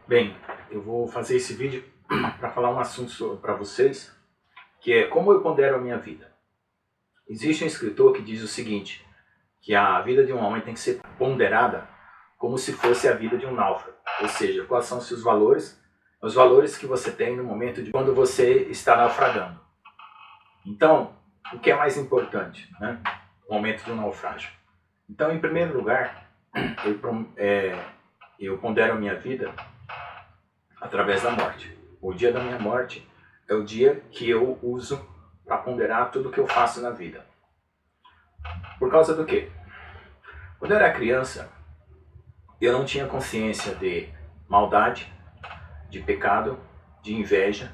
Bem, eu vou fazer esse vídeo para falar um assunto para vocês, que é como eu pondero a minha vida. Existe um escritor que diz o seguinte, que a vida de um homem tem que ser ponderada como se fosse a vida de um náufrago. Ou seja, quais são os seus valores, os valores que você tem no momento de quando você está naufragando. Então, o que é mais importante, né? O momento do naufrágio. Então, em primeiro lugar, eu pondero a minha vida através da morte. O dia da minha morte é o dia que eu uso para ponderar tudo que eu faço na vida. Por causa do quê? Quando eu era criança, eu não tinha consciência de maldade, de pecado, de inveja,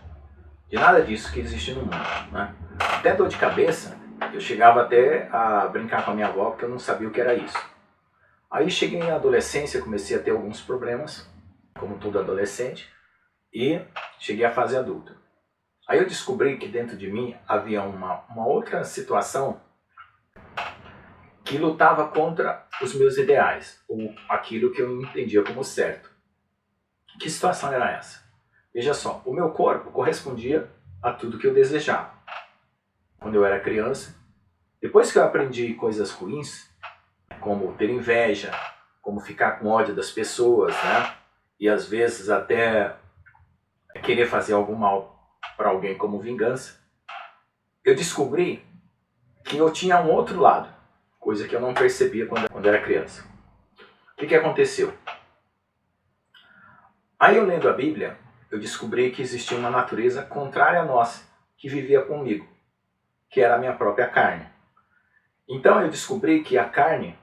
de nada disso que existe no mundo, né? Até dor de cabeça, eu chegava até a brincar com a minha avó porque eu não sabia o que era isso. Aí cheguei na adolescência, comecei a ter alguns problemas, como todo adolescente, e cheguei à fase adulta. Aí eu descobri que dentro de mim havia uma outra situação que lutava contra os meus ideais, ou aquilo que eu entendia como certo. Que situação era essa? Veja só, o meu corpo correspondia a tudo que eu desejava. Quando eu era criança, depois que eu aprendi coisas ruins, como ter inveja, como ficar com ódio das pessoas, né? E às vezes até querer fazer algum mal para alguém como vingança, eu descobri que eu tinha um outro lado, coisa que eu não percebia quando era criança. O que aconteceu? Aí eu lendo a Bíblia, eu descobri que existia uma natureza contrária à nossa, que vivia comigo, que era a minha própria carne. Então eu descobri que a carne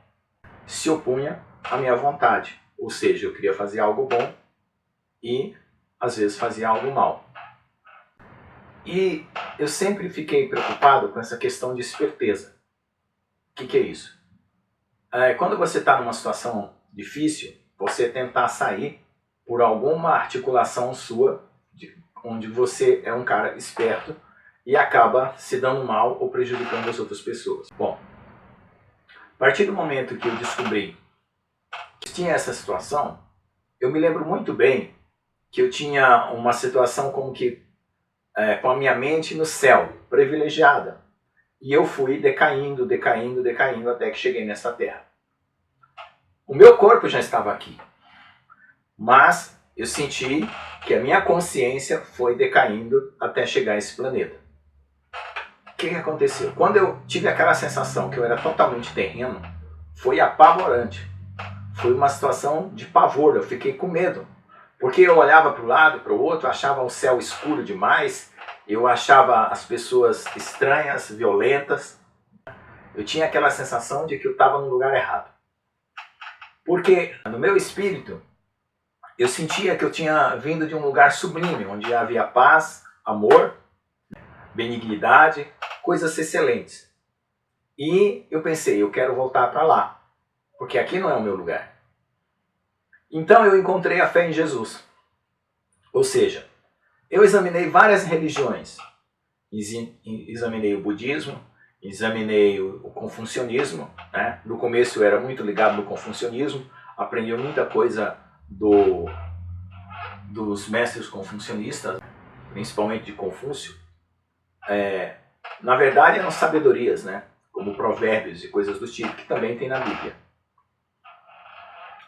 se opunha à minha vontade, ou seja, eu queria fazer algo bom e às vezes fazia algo mal. E eu sempre fiquei preocupado com essa questão de esperteza. O que é isso? Quando você está numa situação difícil, você tentar sair por alguma articulação sua, onde você é um cara esperto e acaba se dando mal ou prejudicando as outras pessoas. Bom, a partir do momento que eu descobri que tinha essa situação, eu me lembro muito bem que eu tinha uma situação como que com a minha mente no céu, privilegiada. E eu fui decaindo, decaindo, decaindo até que cheguei nessa terra. O meu corpo já estava aqui, mas eu senti que a minha consciência foi decaindo até chegar a esse planeta. O que aconteceu? Quando eu tive aquela sensação que eu era totalmente terreno, foi apavorante. Foi uma situação de pavor, eu fiquei com medo. Porque eu olhava para o lado, para o outro, achava o céu escuro demais, eu achava as pessoas estranhas, violentas. Eu tinha aquela sensação de que eu estava no lugar errado. Porque no meu espírito, eu sentia que eu tinha vindo de um lugar sublime, onde havia paz, amor, benignidade, coisas excelentes. E eu pensei, eu quero voltar para lá, porque aqui não é o meu lugar. Então eu encontrei a fé em Jesus. Ou seja, eu examinei várias religiões. Examinei o budismo, examinei o confucionismo. Né? No começo eu era muito ligado no confucionismo, aprendi muita coisa dos mestres confucionistas, principalmente de Confúcio. Na verdade eram sabedorias, né? Como provérbios e coisas do tipo, que também tem na Bíblia.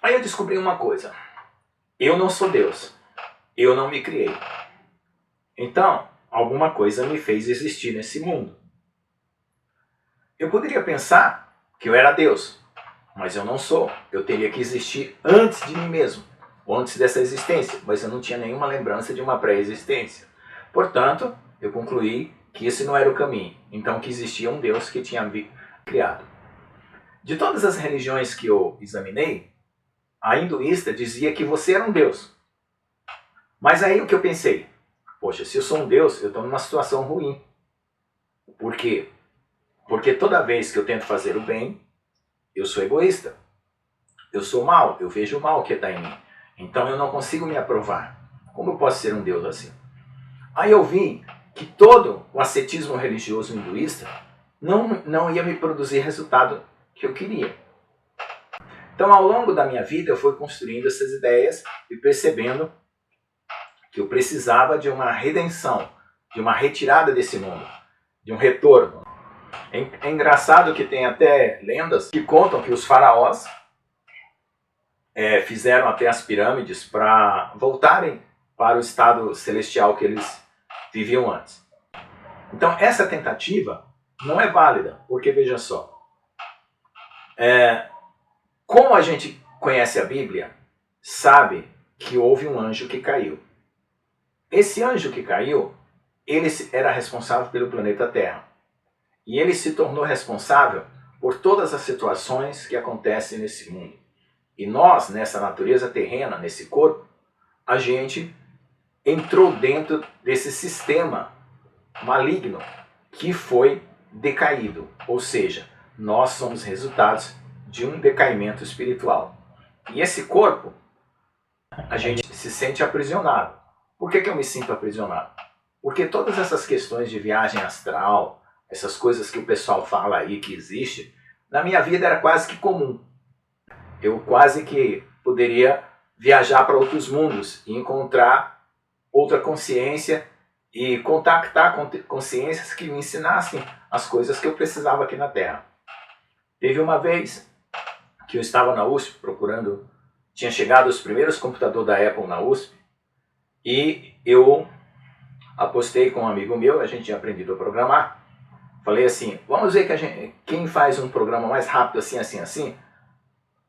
Aí eu descobri uma coisa. Eu não sou Deus. Eu não me criei. Então, alguma coisa me fez existir nesse mundo. Eu poderia pensar que eu era Deus, mas eu não sou. Eu teria que existir antes de mim mesmo, ou antes dessa existência, mas eu não tinha nenhuma lembrança de uma pré-existência. Portanto, eu concluí que esse não era o caminho, então que existia um Deus que tinha me criado. De todas as religiões que eu examinei, a hinduísta dizia que você era um Deus. Mas aí o que eu pensei? Poxa, se eu sou um Deus, eu estou numa situação ruim. Por quê? Porque toda vez que eu tento fazer o bem, eu sou egoísta. Eu sou mal, eu vejo o mal que está em mim. Então eu não consigo me aprovar. Como eu posso ser um Deus assim? Aí eu vi que todo o ascetismo religioso hinduísta não ia me produzir resultado que eu queria. Então ao longo da minha vida eu fui construindo essas ideias e percebendo que eu precisava de uma redenção, de uma retirada desse mundo, de um retorno. É engraçado que tem até lendas que contam que os faraós fizeram até as pirâmides para voltarem para o estado celestial que eles viviam antes. Então essa tentativa não é válida, porque veja só, como a gente conhece a Bíblia, sabe que houve um anjo que caiu. Esse anjo que caiu, ele era responsável pelo planeta Terra. E ele se tornou responsável por todas as situações que acontecem nesse mundo. E nós, nessa natureza terrena, nesse corpo, a gente entrou dentro desse sistema maligno que foi decaído. Ou seja, nós somos resultados de um decaimento espiritual. E esse corpo, a gente se sente aprisionado. Por que eu me sinto aprisionado? Porque todas essas questões de viagem astral, essas coisas que o pessoal fala aí que existe, na minha vida era quase que comum. Eu quase que poderia viajar para outros mundos e encontrar outra consciência e contactar com consciências que me ensinassem as coisas que eu precisava aqui na Terra. Teve uma vez que eu estava na USP procurando, tinha chegado os primeiros computadores da Apple na USP e eu apostei com um amigo meu, a gente tinha aprendido a programar. Falei assim, vamos ver quem faz um programa mais rápido assim, assim, assim.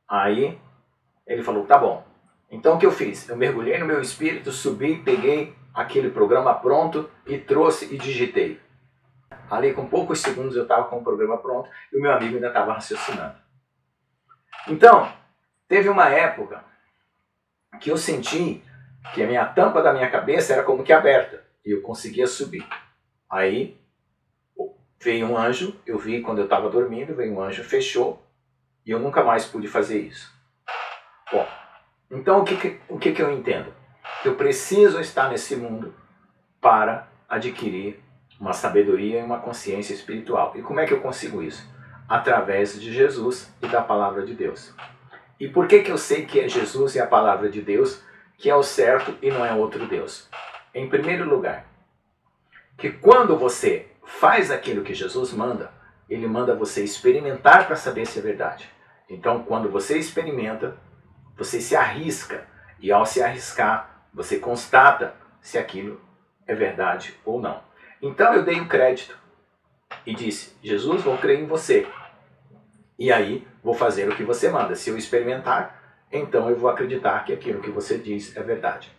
Aí ele falou, tá bom. Então o que eu fiz? Eu mergulhei no meu espírito, subi, peguei aquele programa pronto e trouxe e digitei. Ali com poucos segundos eu estava com o programa pronto e o meu amigo ainda estava raciocinando. Então, teve uma época que eu senti que a minha tampa da minha cabeça era como que aberta e eu conseguia subir. Aí veio um anjo, eu vi quando eu estava dormindo, veio um anjo, fechou e eu nunca mais pude fazer isso. Bom, então o que eu entendo? Que eu preciso estar nesse mundo para adquirir uma sabedoria e uma consciência espiritual. E como é que eu consigo isso? Através de Jesus e da Palavra de Deus. E por que eu sei que é Jesus e a Palavra de Deus que é o certo e não é outro Deus? Em primeiro lugar, que quando você faz aquilo que Jesus manda, ele manda você experimentar para saber se é verdade. Então, quando você experimenta, você se arrisca. E ao se arriscar, você constata se aquilo é verdade ou não. Então eu dei o crédito e disse, Jesus, vou crer em você. E aí vou fazer o que você manda. Se eu experimentar, então eu vou acreditar que aquilo que você diz é verdade.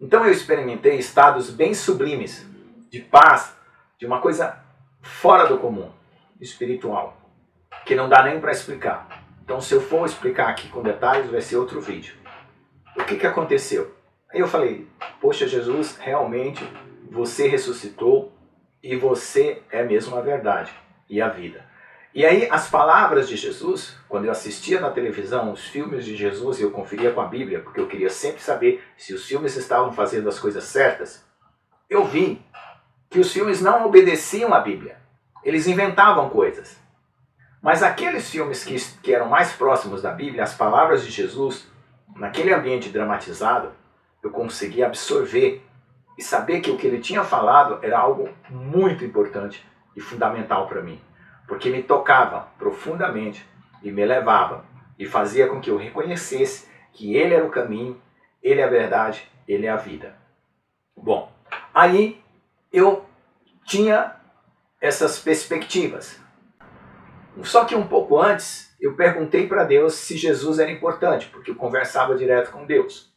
Então eu experimentei estados bem sublimes, de paz, de uma coisa fora do comum, espiritual, que não dá nem para explicar. Então se eu for explicar aqui com detalhes, vai ser outro vídeo. O que aconteceu? Aí eu falei, poxa Jesus, realmente você ressuscitou e você é mesmo a verdade e a vida. E aí as palavras de Jesus, quando eu assistia na televisão os filmes de Jesus e eu conferia com a Bíblia, porque eu queria sempre saber se os filmes estavam fazendo as coisas certas, eu vi que os filmes não obedeciam à Bíblia. Eles inventavam coisas. Mas aqueles filmes que eram mais próximos da Bíblia, as palavras de Jesus, naquele ambiente dramatizado, eu conseguia absorver e saber que o que ele tinha falado era algo muito importante e fundamental para mim. Porque me tocava profundamente e me elevava e fazia com que eu reconhecesse que ele era o caminho, ele é a verdade, ele é a vida. Bom, aí eu tinha essas perspectivas. Só que um pouco antes, eu perguntei para Deus se Jesus era importante, porque eu conversava direto com Deus.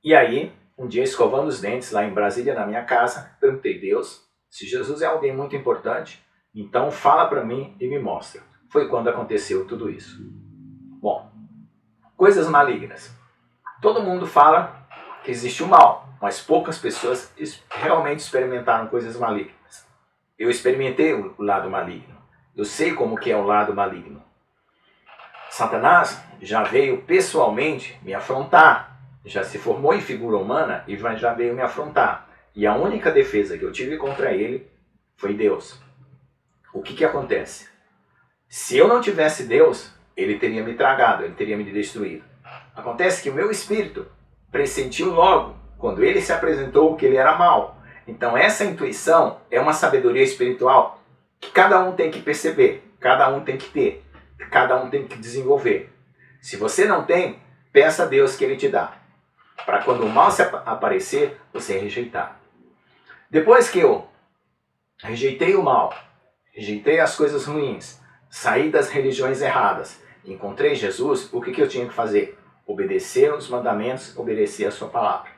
E aí, um dia escovando os dentes lá em Brasília, na minha casa, perguntei, Deus, se Jesus é alguém muito importante, então fala para mim e me mostra. Foi quando aconteceu tudo isso. Bom, coisas malignas. Todo mundo fala que existe o mal, mas poucas pessoas realmente experimentaram coisas malignas. Eu experimentei o lado maligno. Eu sei como que é o lado maligno. Satanás já veio pessoalmente me afrontar. Já se formou em figura humana e já veio me afrontar. E a única defesa que eu tive contra ele foi Deus. O que acontece? Se eu não tivesse Deus, ele teria me tragado, ele teria me destruído. Acontece que o meu espírito pressentiu logo quando ele se apresentou, que ele era mau. Então essa intuição é uma sabedoria espiritual que cada um tem que perceber, cada um tem que ter, cada um tem que desenvolver. Se você não tem, peça a Deus que ele te dá, para quando o mal se aparecer, você rejeitar. Depois que eu rejeitei o mal, rejeitei as coisas ruins, saí das religiões erradas, encontrei Jesus, o que eu tinha que fazer? Obedecer os mandamentos, obedecer a sua palavra.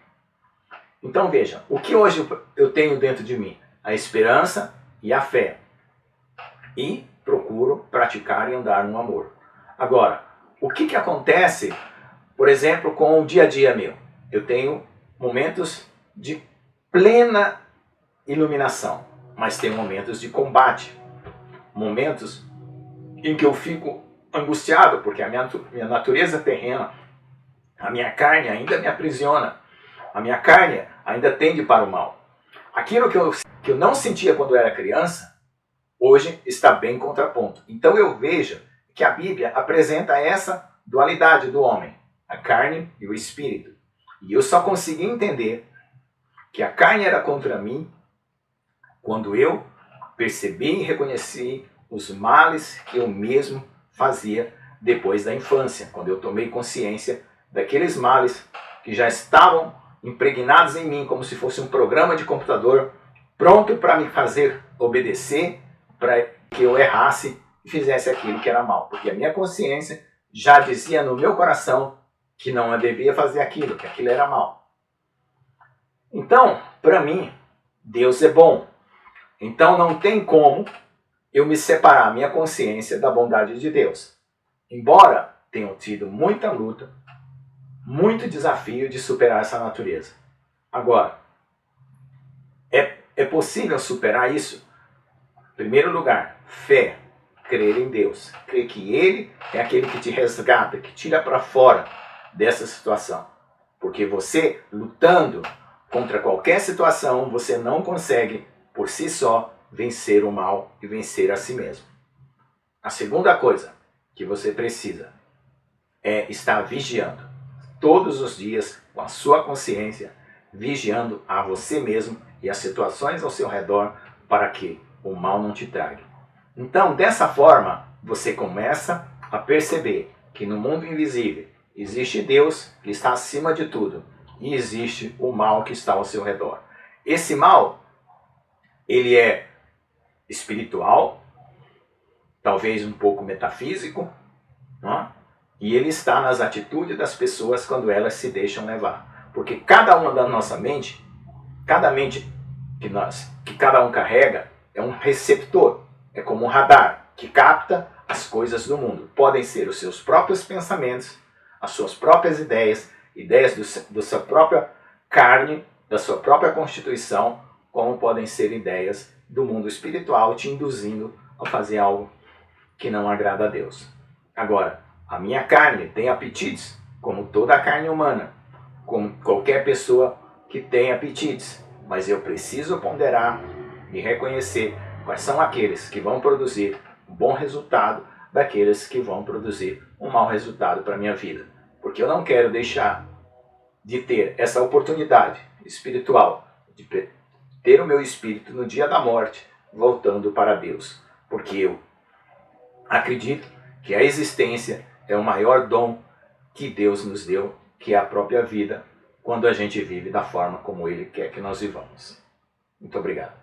Então veja, o que hoje eu tenho dentro de mim? A esperança e a fé. E procuro praticar e andar no amor. Agora, o que acontece, por exemplo, com o dia a dia meu? Eu tenho momentos de plena iluminação, mas tem momentos de combate. Momentos em que eu fico angustiado, porque a minha natureza terrena, a minha carne ainda me aprisiona. A minha carne ainda tende para o mal. Aquilo que eu não sentia quando eu era criança, hoje está bem contraponto. Então eu vejo que a Bíblia apresenta essa dualidade do homem, a carne e o espírito. E eu só consegui entender que a carne era contra mim quando eu percebi e reconheci os males que eu mesmo fazia depois da infância, quando eu tomei consciência daqueles males que já estavam impregnados em mim, como se fosse um programa de computador pronto para me fazer obedecer, para que eu errasse e fizesse aquilo que era mal. Porque a minha consciência já dizia no meu coração que não eu devia fazer aquilo, que aquilo era mal. Então, para mim, Deus é bom. Então não tem como eu me separar minha consciência da bondade de Deus. Embora tenham tido muita luta, muito desafio de superar essa natureza. Agora, é possível superar isso? Em primeiro lugar, fé, crer em Deus. Crer que Ele é aquele que te resgata, que tira para fora dessa situação. Porque você, lutando contra qualquer situação, você não consegue, por si só, vencer o mal e vencer a si mesmo. A segunda coisa que você precisa é estar vigiando. Todos os dias, com a sua consciência, vigiando a você mesmo e as situações ao seu redor para que o mal não te trague. Então, dessa forma, você começa a perceber que no mundo invisível existe Deus que está acima de tudo e existe o mal que está ao seu redor. Esse mal, ele é espiritual, talvez um pouco metafísico, não é? E ele está nas atitudes das pessoas quando elas se deixam levar. Porque cada uma da nossa mente, cada mente que cada um carrega, é um receptor. É como um radar que capta as coisas do mundo. Podem ser os seus próprios pensamentos, as suas próprias ideias, ideias da sua própria carne, da sua própria constituição, como podem ser ideias do mundo espiritual te induzindo a fazer algo que não agrada a Deus. Agora, a minha carne tem apetites, como toda a carne humana, como qualquer pessoa que tem apetites, mas eu preciso ponderar e reconhecer quais são aqueles que vão produzir um bom resultado daqueles que vão produzir um mau resultado para a minha vida. Porque eu não quero deixar de ter essa oportunidade espiritual, de ter o meu espírito no dia da morte voltando para Deus. Porque eu acredito que a existência é o maior dom que Deus nos deu, que é a própria vida, quando a gente vive da forma como Ele quer que nós vivamos. Muito obrigado.